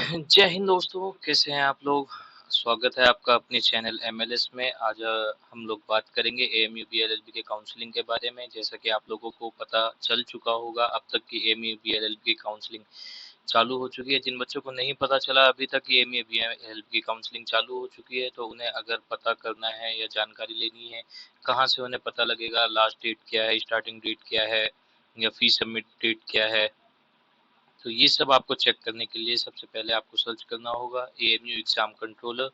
जय हिंद दोस्तों, कैसे हैं आप लोग। स्वागत है आपका अपने चैनल एमएलएस में। आज हम लोग बात करेंगे एएमयू बीएलएलबी के काउंसलिंग के बारे में। जैसा कि आप लोगों को पता चल चुका होगा अब तक कि एएमयू बीएलएलबी की काउंसलिंग चालू हो चुकी है। जिन बच्चों को नहीं पता चला अभी तक कि एएमयू बीएलएलबी की काउंसलिंग चालू हो चुकी है, तो उन्हें अगर पता करना है या जानकारी लेनी है, कहाँ से उन्हें पता लगेगा, लास्ट डेट क्या है, स्टार्टिंग डेट क्या है या फीस सबमिट डेट क्या है, तो ये सब आपको चेक करने के लिए सबसे पहले आपको सर्च करना होगा AMU exam controller.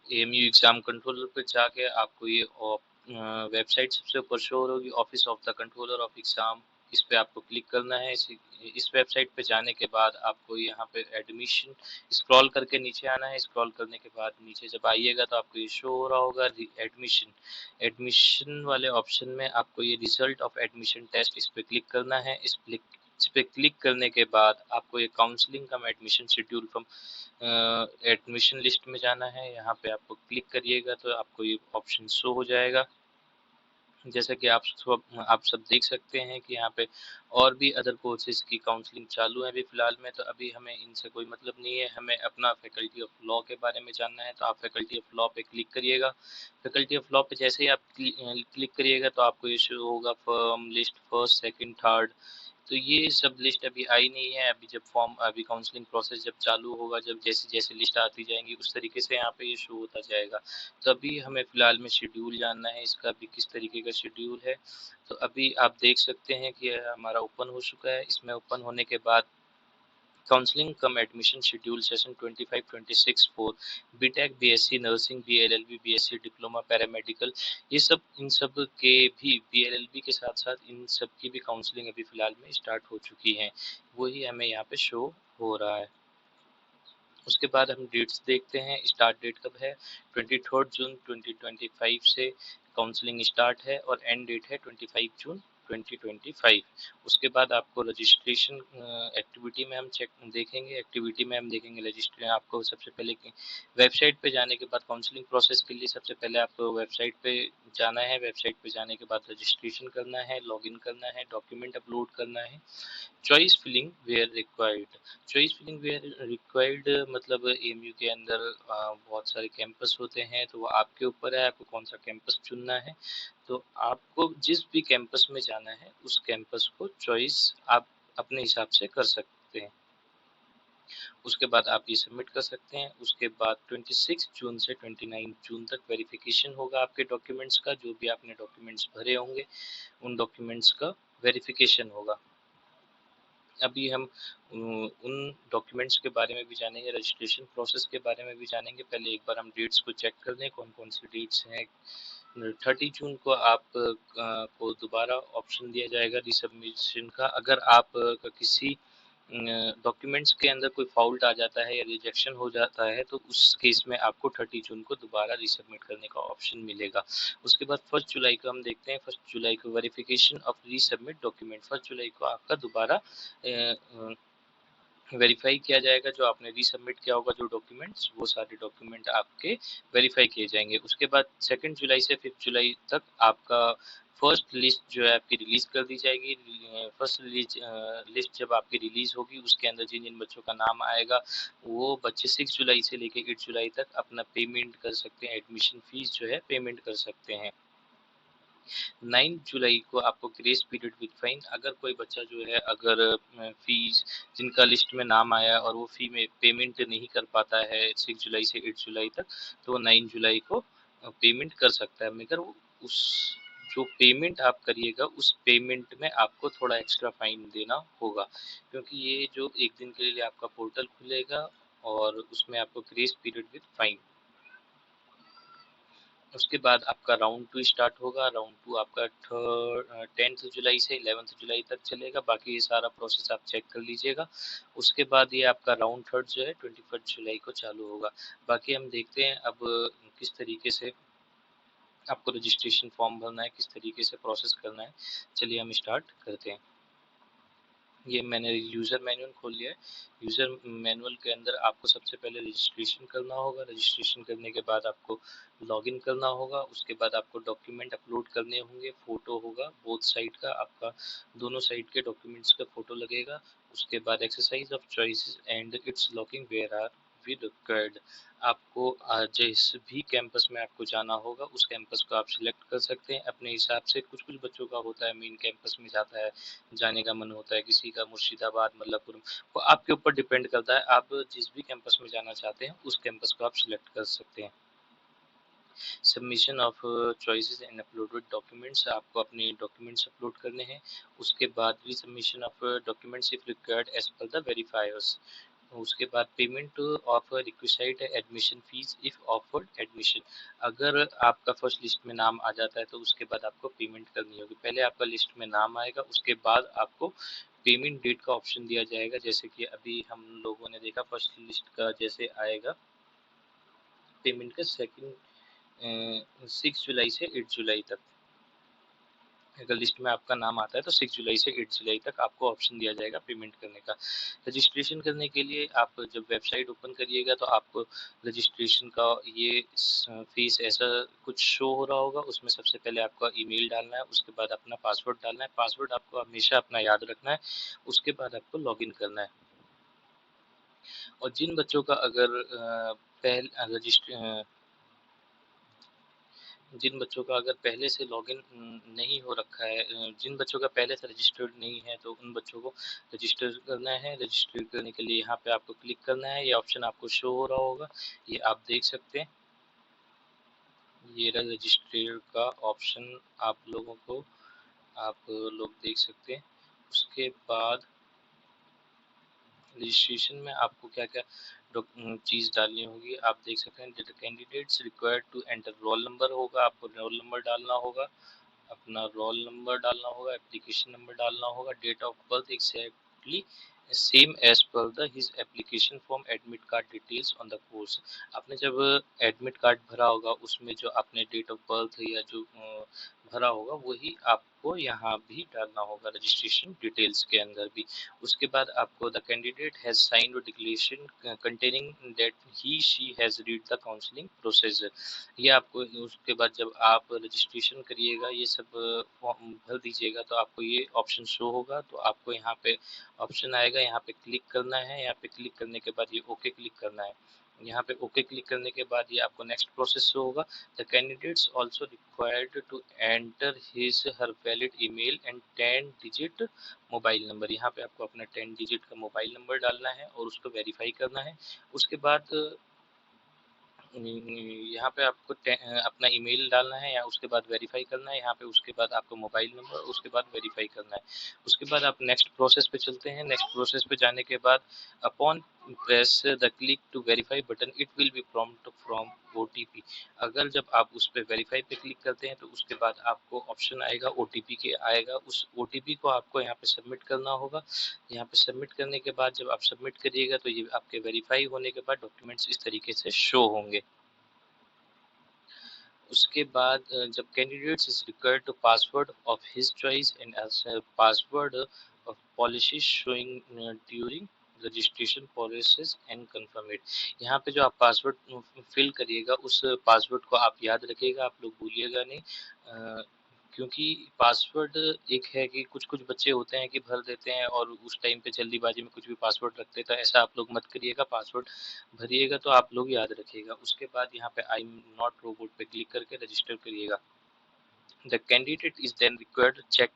AMU exam controller पे जाके आपको ये वेबसाइट सबसे ऊपर शो होगी, office of the controller of exam. इस पे आपको क्लिक करना है। इस वेबसाइट पे जाने के बाद आपको यहाँ पे एडमिशन स्क्रॉल करके नीचे आना है। स्क्रॉल करने के बाद नीचे जब आइएगा तो आपको ये शो हो रहा होगा एडमिशन। एडमिशन वाले ऑप्शन में आपको ये रिजल्ट ऑफ एडमिशन टेस्ट, इस पे क्लिक करना है। इस पे क्लिक करने के बाद आपको ये counselling cum admission schedule from admission list में जाना है। यहाँ पे आपको क्लिक करिएगा तो आपको ये ऑप्शन शो हो जाएगा। जैसा कि आप सब देख सकते हैं कि यहाँ पे और भी अदर कोर्सेज की काउंसलिंग चालू है अभी फ़िलहाल में, तो अभी हमें इनसे कोई मतलब नहीं है। हमें अपना फैकल्टी ऑफ लॉ के बारे में जानना है, तो आप फैकल्टी ऑफ लॉ पे क्लिक करिएगा। फैकल्टी ऑफ लॉ पे जैसे ही आप क्लिक करिएगा तो आपको ये शो होगा firm list first second third. तो ये सब लिस्ट अभी आई नहीं है। अभी जब फॉर्म अभी काउंसलिंग प्रोसेस जब चालू होगा, जब जैसे जैसे लिस्ट आती जाएंगी उस तरीके से यहाँ पे ये शो होता जाएगा। तो अभी हमें फ़िलहाल में शेड्यूल जानना है, इसका भी किस तरीके का शेड्यूल है। तो अभी आप देख सकते हैं कि हमारा ओपन हो चुका है। इसमें ओपन होने के बाद counselling cum admission schedule session 25-26 for BTech, BSc nursing, BLLB, BSc diploma, paramedical, ये सब इन सब के भी बीएलएलबी के साथ साथ इन सब की भी काउंसलिंग अभी फ़िलहाल में स्टार्ट हो चुकी है। वही हमें यहाँ पे शो हो रहा है। उसके बाद हम डेट्स देखते हैं। स्टार्ट डेट कब है, 23 जून 2025 से काउंसलिंग स्टार्ट है और एंड डेट है 25 जून 2025। उसके बाद आपको रजिस्ट्रेशन एक्टिविटी में हम चेक देखेंगे। एक्टिविटी में हम देखेंगे रजिस्ट्रेशन। आपको सबसे पहले वेबसाइट पे जाने के बाद काउंसलिंग प्रोसेस के लिए सबसे पहले आपको वेबसाइट पे जाना है। वेबसाइट पे जाने के बाद रजिस्ट्रेशन करना है, लॉगिन करना है, डॉक्यूमेंट अपलोड करना है। Choice filling where required. Choice filling where required मतलब एएमयू के अंदर बहुत सारे कैंपस होते हैं, तो वो आपके ऊपर है आपको कौन सा कैंपस चुनना है। तो आपको जिस भी कैंपस में जाना है उस कैंपस को चॉइस आप अपने हिसाब से कर सकते हैं। उसके बाद आप ये सबमिट कर सकते हैं। उसके बाद 26 जून से 29 जून तक वेरिफिकेशन होगा आपके डॉक्यूमेंट्स का। जो भी आपने डॉक्यूमेंट्स भरे होंगे उन डॉक्यूमेंट्स का वेरिफिकेशन होगा। अभी हम उन डॉक्यूमेंट्स के बारे में भी जानेंगे, रजिस्ट्रेशन प्रोसेस के बारे में भी जानेंगे। पहले एक बार हम डेट्स को चेक कर लें कौन कौन सी डेट्स हैं। 30 जून को आप को दोबारा ऑप्शन दिया जाएगा रिसबमिशन का। अगर आप का किसी डॉक्यूमेंट्स के अंदर कोई फॉल्ट आ जाता है या रिजेक्शन हो जाता है तो उस केस में आपको 30 जून को दोबारा रिसबमिट करने का ऑप्शन मिलेगा। उसके बाद 1 जुलाई को हम देखते हैं। 1 जुलाई को वेरिफिकेशन ऑफ रीसबमिट डॉक्यूमेंट। 1 जुलाई को आपका दोबारा वेरीफाई किया जाएगा। जो आपने रीसबमिट किया होगा जो डॉक्यूमेंट्स, वो सारे डॉक्यूमेंट आपके वेरीफाई किए जाएंगे। उसके बाद 2 जुलाई से 5 जुलाई तक आपका फर्स्ट लिस्ट जो है आपकी रिलीज कर दी जाएगी। फर्स्ट लिस्ट जब आपकी रिलीज होगी उसके अंदर जिन जिन बच्चों का नाम आएगा वो बच्चे 6 जुलाई से लेकर 8 जुलाई तक अपना पेमेंट कर सकते हैं। एडमिशन फीस जो है पेमेंट कर सकते हैं। 9 जुलाई को आपको ग्रेस पीरियड विद फाइन। अगर कोई बच्चा जो है अगर फीस जिनका लिस्ट में नाम आया और वो फी में पेमेंट नहीं कर पाता है 6 जुलाई से 8 जुलाई तक, तो वो 9 जुलाई को पेमेंट कर सकता है। मगर उस जो पेमेंट आप करिएगा उस पेमेंट में आपको थोड़ा एक्स्ट्रा फाइन देना होगा, क्योंकि ये जो एक दिन के लिए आपका पोर्टल खुलेगा और उसमें आपको ग्रेस पीरियड विद फाइन। उसके बाद आपका राउंड 2 स्टार्ट होगा। राउंड 2 आपका 10th जुलाई से 11th जुलाई तक चलेगा। बाकी ये सारा प्रोसेस आप चेक कर लीजिएगा। उसके बाद ये आपका राउंड 3 जो है 21 जुलाई को चालू होगा। बाकी हम देखते हैं अब किस तरीके से आपको रजिस्ट्रेशन फॉर्म भरना है, किस तरीके से प्रोसेस करना है। चलिए हम स्टार्ट करते हैं। ये मैंने यूज़र मैनुअल खोल लिया है। यूज़र मैनुअल के अंदर आपको सबसे पहले रजिस्ट्रेशन करना होगा। रजिस्ट्रेशन करने के बाद आपको लॉगिन करना होगा। उसके बाद आपको डॉक्यूमेंट अपलोड करने होंगे। फ़ोटो होगा बोथ साइड का, आपका दोनों साइड के डॉक्यूमेंट्स का फ़ोटो लगेगा। उसके बाद exercise of choices and it's logging where are we required. आपको जिस भी कैंपस में आपको जाना होगा उस कैंपस को आप सिलेक्ट कर सकते हैं अपने हिसाब से। कुछ कुछ बच्चों का होता है मेन कैंपस में जाता है, जाने का मन होता है, किसी का मुर्शिदाबाद मल्लापुरम, वो आपके ऊपर डिपेंड करता है। आप जिस भी कैंपस में जाना चाहते हैं उस कैंपस को आप सिलेक्ट कर सकते हैं। Submission of choices and uploaded documents, आपको अपने डॉक्यूमेंट्स अपलोड करने हैं। उसके बाद re submission of documents if required as per the verifiers. उसके बाद payment of requisite admission fees if offered admission. अगर आपका फर्स्ट लिस्ट में नाम आ जाता है तो उसके बाद आपको पेमेंट करनी होगी। पहले आपका लिस्ट में नाम आएगा, उसके बाद आपको पेमेंट डेट का ऑप्शन दिया जाएगा। जैसे कि अभी हम लोगों ने देखा फर्स्ट लिस्ट का जैसे आएगा पेमेंट का सेकंड 6 जुलाई से 8 जुलाई तक। अगर लिस्ट में आपका नाम आता है तो 6 जुलाई से 8 जुलाई तक आपको ऑप्शन दिया जाएगा पेमेंट करने का। रजिस्ट्रेशन करने के लिए आप जब वेबसाइट ओपन करिएगा तो आपको रजिस्ट्रेशन का ये फीस ऐसा कुछ शो हो रहा होगा। उसमें सबसे पहले आपका ईमेल डालना है, उसके बाद अपना पासवर्ड डालना है। पासवर्ड आपको हमेशा अपना याद रखना है। उसके बाद आपको लॉगिन करना है। और जिन बच्चों का अगर पहले रजिस्ट्र जिन बच्चों का अगर पहले से लॉगिन नहीं हो रखा है, जिन बच्चों का पहले से रजिस्टर्ड नहीं है तो उन बच्चों को रजिस्टर करना है। रजिस्टर करने के लिए यहाँ पे आपको क्लिक करना है। ये ऑप्शन आपको शो हो रहा होगा, ये आप देख सकते हैं। ये रहा रजिस्टर का ऑप्शन, आप लोगों को आप लोग देख सकते हैं। उसके बाद रजिस्ट्रेशन में आपको क्या क्या चीज़ डालनी होगी आप देख सकते हैं। The candidates required to enter roll number होगा, आपको रोल नंबर डालना होगा, अपना रोल नंबर डालना होगा, एप्लीकेशन नंबर डालना होगा, date of birth exactly same as per the his application form, admit card details on the course. आपने जब एडमिट कार्ड भरा होगा उसमें जो आपने डेट ऑफ बर्थ या जो भरा होगा वही आपको यहाँ भी डालना होगा रजिस्ट्रेशन डिटेल्स के अंदर भी। उसके बाद आपको the candidate has signed declaration containing that he she has read the counselling process. ये आपको उसके बाद जब आप रजिस्ट्रेशन करिएगा ये सब फॉर्म भर दीजिएगा तो आपको ये ऑप्शन शो होगा। तो आपको यहाँ पे ऑप्शन आएगा, यहाँ पे क्लिक करना है। यहाँ पे क्लिक करने के बाद ये ओके क्लिक करना है। यहाँ पे ओके क्लिक करने के बाद ये आपको नेक्स्ट प्रोसेस शो होगा। The candidates also required to enter his her valid email and 10 digit mobile number. यहाँ पे आपको अपना 10 डिजिट का मोबाइल नंबर डालना है और उसको वेरीफाई करना है। उसके बाद यहाँ पे आपको अपना ईमेल डालना है या उसके बाद वेरीफाई करना है। यहाँ पे उसके बाद आपको मोबाइल नंबर, उसके बाद वेरीफाई करना है। उसके बाद आप नेक्स्ट प्रोसेस पे चलते हैं। नेक्स्ट प्रोसेस पे जाने के बाद upon press the click to verify button it will be prompt from OTP. अगर जब आप उस पे वेरीफाई पे क्लिक करते हैं तो उसके बाद आपको ऑप्शन आएगा ओटीपी के आएगा। उस ओटीपी को आपको यहाँ पे सबमिट करना होगा। यहाँ पे सबमिट करने के बाद जब आप सबमिट करिएगा तो ये आपके वेरीफाई होने के बाद डॉक्यूमेंट्स इस तरीके से शो होंगे। उसके बाद जब candidates is required to password of his choice and password of policy showing during registration process and confirm it. यहाँ पे जो आप पासवर्ड फिल करिएगा उस पासवर्ड को आप याद रखिएगा, आप लोग भूलिएगा नहीं। क्योंकि पासवर्ड एक है कि कुछ-कुछ बच्चे होते हैं कि भर देते हैं और उस टाइम पे जल्दीबाजी में कुछ भी पासवर्ड रख देता है, ऐसा आप लोग मत करिएगा। पासवर्ड भरिएगा तो आप लोग याद रखिएगा। उसके बाद यहाँ पे आई एम नॉट रोबोट पे क्लिक करके रजिस्टर करिएगा। The candidate is then required to check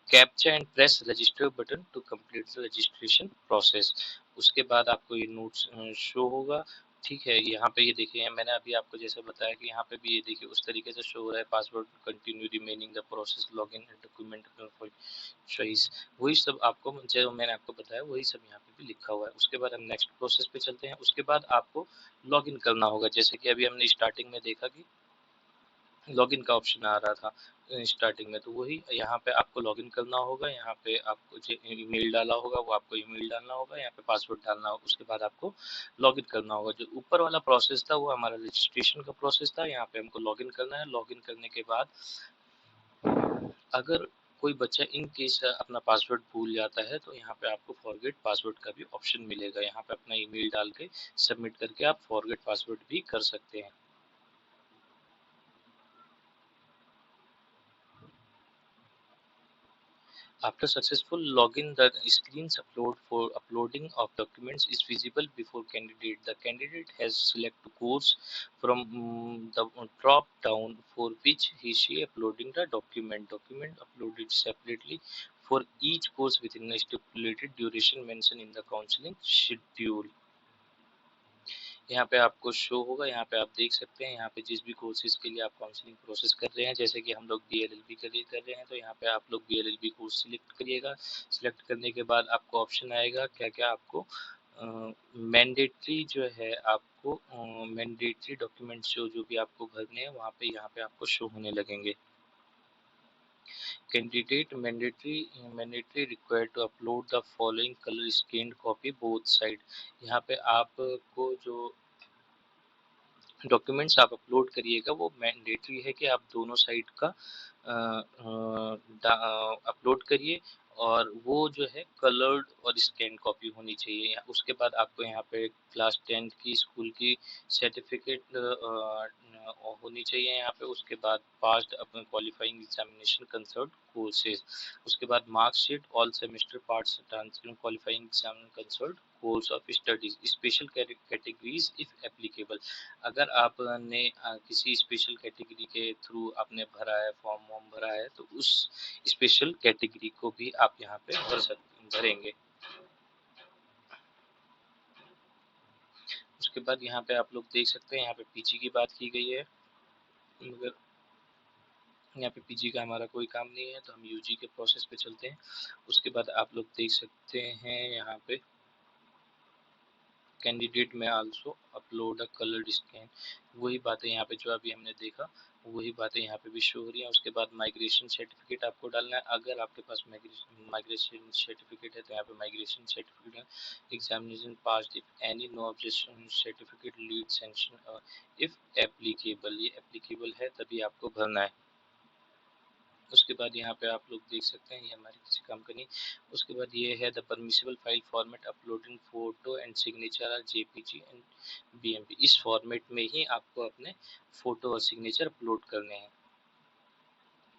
CAPTCHA and press register button to complete the registration process। उसके बाद आपको ये नोट्स शो होगा। ठीक है, यहाँ पे ये देखिए मैंने अभी आपको जैसे बताया कि यहाँ पे भी ये देखिए उस तरीके से शो हो रहा है password continue remaining the process login document for choice. वही सब आपको जो मैंने आपको बताया वही सब यहाँ पे भी लिखा हुआ है। उसके बाद हम नेक्स्ट प्रोसेस पे चलते हैं। उसके बाद आपको लॉगिन करना होगा। जैसे कि अभी हमने स्टार्टिंग में देखा कि लॉगिन का ऑप्शन आ रहा था स्टार्टिंग में, तो वही यहाँ पे आपको लॉगिन करना होगा। यहाँ पे आपको जो ईमेल डाला होगा वो आपको ईमेल डालना होगा, यहाँ पे पासवर्ड डालना होगा। उसके बाद आपको लॉगिन करना होगा। जो ऊपर वाला प्रोसेस था वो हमारा रजिस्ट्रेशन का प्रोसेस था। यहाँ पे हमको लॉगिन करना है। लॉगिन करने के बाद अगर कोई बच्चा इन केस अपना पासवर्ड भूल जाता है तो यहाँ पे आपको फॉरगेट पासवर्ड का भी ऑप्शन मिलेगा। यहाँ पे अपना ईमेल डाल के सबमिट करके आप फॉरगेट पासवर्ड भी कर सकते हैं। After successful login, the screen's upload for uploading of documents is visible before candidate. The candidate has select course from the drop down for which he/she uploading the document. Document uploaded separately for each course within a stipulated duration mentioned in the counseling schedule. यहाँ पे आपको show होगा, यहाँ पे आप देख सकते हैं, यहाँ पे जिस भी कोर्सेज के लिए आप काउंसलिंग प्रोसेस कर रहे हैं, जैसे कि हम लोग बीएलएलबी के लिए कर रहे हैं, तो यहाँ पे आप लोग बीएलएलबी कोर्स सिलेक्ट करिएगा। सिलेक्ट करने के बाद आपको ऑप्शन आएगा क्या क्या आपको मैंडेटरी जो है आपको मैंडेटरी डॉक्यूमेंट्स जो भी आपको भरने हैं वहाँ पे यहाँ पे आपको शो होने लगेंगे। Candidate mandatory required to upload the following color scanned copy both side। यहाँ पे आपको जो डॉक्यूमेंट्स आप अपलोड करिएगा वो मैंडेटरी है कि आप दोनों साइड का अपलोड करिए और वो जो है कलर्ड और स्कैन कॉपी होनी चाहिए। उसके बाद आपको यहाँ पे क्लास 10 की स्कूल की सर्टिफिकेट होनी चाहिए यहाँ पे। उसके बाद पास्ड अपने क्वालिफाइंग एग्जामिनेशन कंसर्ट कोर्सेज। उसके बाद marksheet all semester parts transfer qualifying exam concert course of studies special categories if applicable. अगर आपने किसी स्पेशल कैटेगरी के थ्रू आपने भरा है फॉर्म वॉर्म भरा है तो उस स्पेशल कैटेगरी को भी आप यहाँ पे भरेंगे। उसके बाद यहाँ पे आप लोग देख सकते हैं यहाँ पे पीजी की बात की गई है, मगर यहाँ पे पीजी का हमारा कोई काम नहीं है तो हम यूजी के प्रोसेस पे चलते हैं। उसके बाद आप लोग देख सकते हैं यहाँ पे कैंडिडेट में आल्सो अपलोड अ कलर्ड स्कैन। वही बातें यहाँ पे जो अभी हमने देखा वही बातें यहाँ पे भी शो हो रही हैं। उसके बाद माइग्रेशन सर्टिफिकेट आपको डालना है। अगर आपके पास माइग्रेशन सर्टिफिकेट है तो यहाँ पे माइग्रेशन सर्टिफिकेट है। Examination pass if any no objection certificate lead sanction if applicable. ये एप्लीकेबल है तभी आपको भरना है। उसके बाद यहाँ पे आप लोग देख सकते हैं ये हमारी किसी काम का नहीं। उसके बाद ये है the permissible file format uploading photo and signature are JPG and BMP. इस फॉर्मेट में ही आपको अपने फोटो और सिग्नेचर अपलोड करने हैं।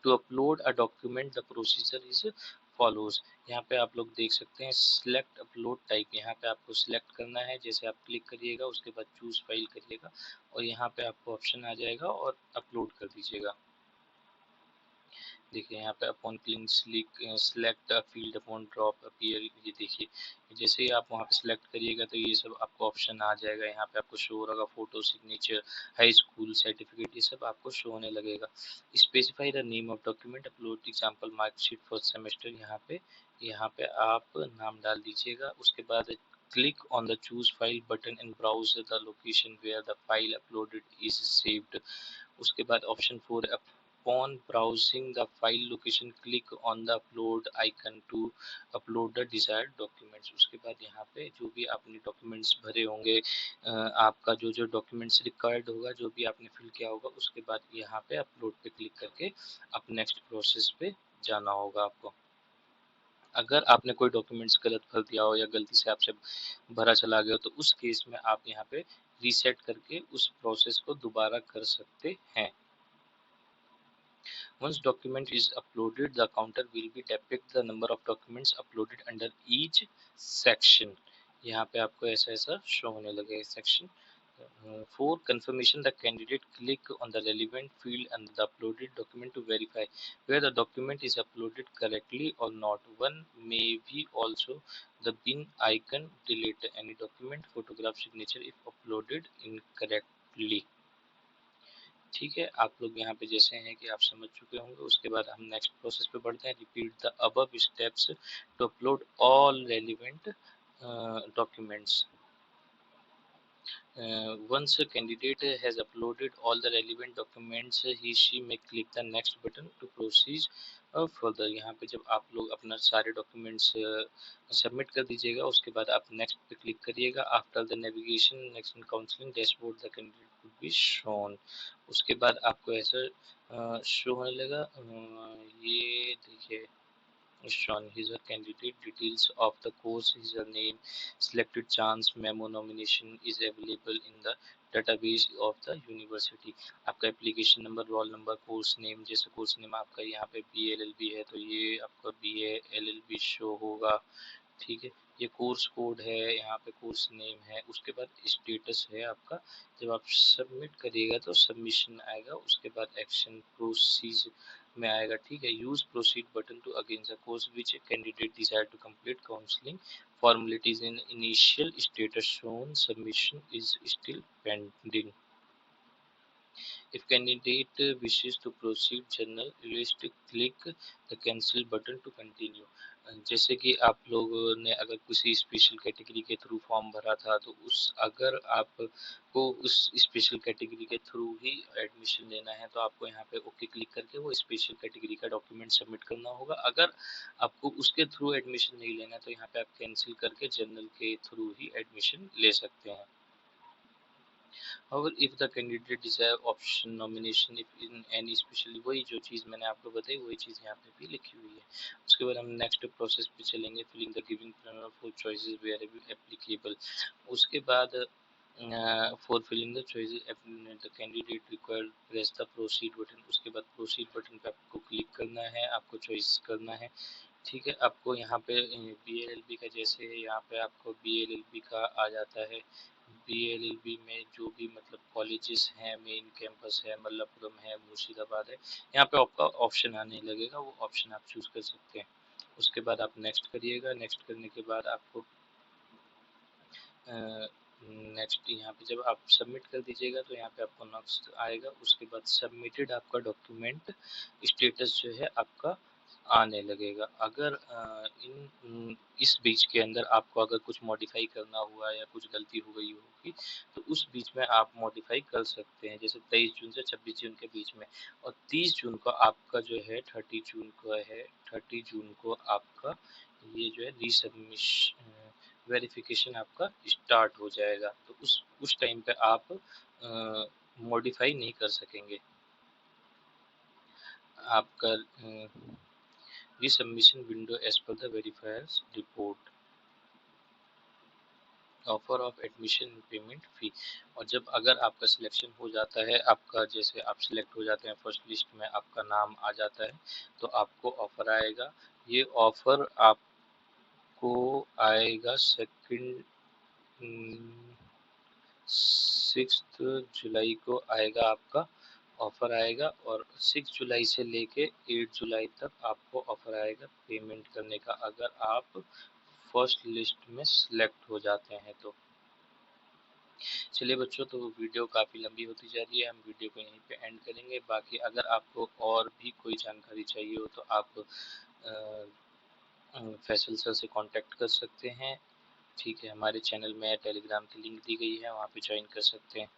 To upload a document the procedure is follows. यहाँ पे आप लोग देख सकते हैं सिलेक्ट अपलोड टाइप। यहाँ पे आपको सिलेक्ट करना है, जैसे आप क्लिक करिएगा उसके बाद चूज फाइल करिएगा और यहाँ पे आपको ऑप्शन आ जाएगा और अपलोड कर दीजिएगा। देखिए यहाँ पे upon click select field upon drop appear. ये देखिए जैसे ही आप वहाँ पे सिलेक्ट करिएगा तो ये सब आपको ऑप्शन आ जाएगा। यहाँ पे आपको शो होगा photo signature high school certificate, ये सब आपको शो होने लगेगा। Specify the name of document upload example marksheet first semester. यहाँ पे आप नाम डाल दीजिएगा। उसके बाद click on the choose file button and browse the location where the file uploaded is saved। उसके बाद option 4 upon browsing the file location click on the upload icon to upload the desired documents। उसके बाद यहाँ पे जो भी आपने documents भरे होंगे आपका जो डॉक्यूमेंट्स रिक्वायर्ड होगा जो भी आपने फिल किया होगा उसके बाद यहाँ पे अपलोड पे क्लिक करके आप नेक्स्ट प्रोसेस पे जाना होगा आपको। अगर आपने कोई डॉक्यूमेंट्स गलत भर दिया हो या गलती से आपसे भरा चला गया हो तो उस केस में आप यहाँ पे रीसेट करके उस प्रोसेस को दोबारा कर सकते हैं। Once document is uploaded, the counter will be depict the number of documents uploaded under each section। यहाँ पे आपको ऐसा शो होने लगेगा section. For confirmation, the candidate click on the relevant field and the uploaded document to verify where the document is uploaded correctly or not। One may be also the bin icon delete any document photograph signature if uploaded incorrectly। ठीक है, आप लोग यहाँ पे जैसे हैं कि आप समझ चुके होंगे। उसके बाद हम नेक्स्ट प्रोसेस पे बढ़ते हैं। Repeat the above steps to upload all relevant documents. Once a candidate has uploaded all the relevant documents, she may click the next button to proceed further. यहाँ पे जब आप लोग अपना सारे डॉक्यूमेंट्स सबमिट कर दीजिएगा, उसके बाद आप नेक्स्ट पे क्लिक करिएगा। After the navigation next in counselling dashboard the candidate would be shown. उसके बाद आपको ऐसा शो होने लगा। ये देखिए, shown his or candidate details of the course, his or name, selected chance memo nomination is available in the database of the university। आपका application number, roll number, course name, जैसे कोर्स नेम आपका यहाँ पे BLLB है तो ये आपका BA show होगा। ठीक है, ये कोर्स कोड है, यहाँ पे कोर्स नेम है। उसके बाद स्टेटस है आपका, जब आप सबमिट करिएगा तो सबमिशन आएगा। उसके बाद एक्शन प्रोसीज में आएगा। ठीक है, use proceed button to against the course which candidate decide to complete counselling formalities in initial status shown submission is still pending. If candidate wishes to proceed journal list, click the cancel button to continue। जैसे कि आप लोगों ने अगर किसी special category के through form भरा था तो उस अगर आपको उस स्पेशल कैटेगरी के थ्रू ही एडमिशन लेना है तो आपको यहाँ पे ओके क्लिक करके वो स्पेशल कैटेगरी का डॉक्यूमेंट सबमिट करना होगा। अगर आपको उसके थ्रू एडमिशन नहीं लेना है तो यहाँ पे आप कैंसिल करके जनरल के थ्रू ही एडमिशन ले सकते हैं। However, if the candidate desire option nomination if in any specially, वही जो चीज़ मैंने आपको बताई वही चीज़ यहाँ पे भी लिखी हुई है। उसके बाद हम नेक्स्ट प्रोसेस पे चलेंगे, filling the giving for choices where applicable. उसके बाद for filling the choices the candidate required press the proceed button. उसके बाद प्रोसीड बटन पे आपको क्लिक करना है, आपको चॉइस करना है। ठीक है, आपको यहाँ पे BLLB का जैसे यहाँ पे आपको BLLB का आ जाता है। BLLB में जो भी मतलब कॉलेजेस हैं, मेन कैंपस है, मल्लापुरम है, मुर्शिदाबाद है, यहाँ पे आपका ऑप्शन आने लगेगा, वो ऑप्शन आप चूज कर सकते हैं। उसके बाद आप नेक्स्ट करिएगा। नेक्स्ट करने के बाद आपको नेक्स्ट यहाँ पे जब आप सबमिट कर दीजिएगा तो यहाँ पे आपको नेक्स्ट आएगा। उसके बाद सबमिटेड आपका डॉक्यूमेंट स्टेटस जो है आपका आने लगेगा। अगर इस बीच के अंदर आपको अगर कुछ मॉडिफाई करना हुआ या कुछ गलती हो गई होगी तो उस बीच में आप मॉडिफाई कर सकते हैं। जैसे 23 जून से 26 जून के बीच में, और 30 जून को आपका जो है 30 जून को आपका ये जो है रीसबमिशन वेरिफिकेशन आपका स्टार्ट हो जाएगा। तो उस टाइम पे आप मॉडिफाई नहीं कर सकेंगे। आपका resubmission window as per the verifier's report, offer of admission payment फी। और जब अगर आपका सिलेक्शन हो जाता है, आपका जैसे आप सिलेक्ट हो जाते हैं, फर्स्ट लिस्ट में आपका नाम आ जाता है तो आपको ऑफर आएगा। ये ऑफर आपको आएगा 6 जुलाई को आएगा। आपका ऑफर आएगा और 6 जुलाई से लेके 8 जुलाई तक आपको ऑफर आएगा पेमेंट करने का, अगर आप फर्स्ट लिस्ट में सिलेक्ट हो जाते हैं तो। चलिए बच्चों, तो वीडियो काफ़ी लंबी होती जा रही है, हम वीडियो को यहीं पे एंड करेंगे। बाकी अगर आपको और भी कोई जानकारी चाहिए हो तो आप फैसल सर से कांटेक्ट कर सकते हैं। ठीक है, हमारे चैनल में टेलीग्राम की लिंक दी गई है, वहाँ पे ज्वाइन कर सकते हैं।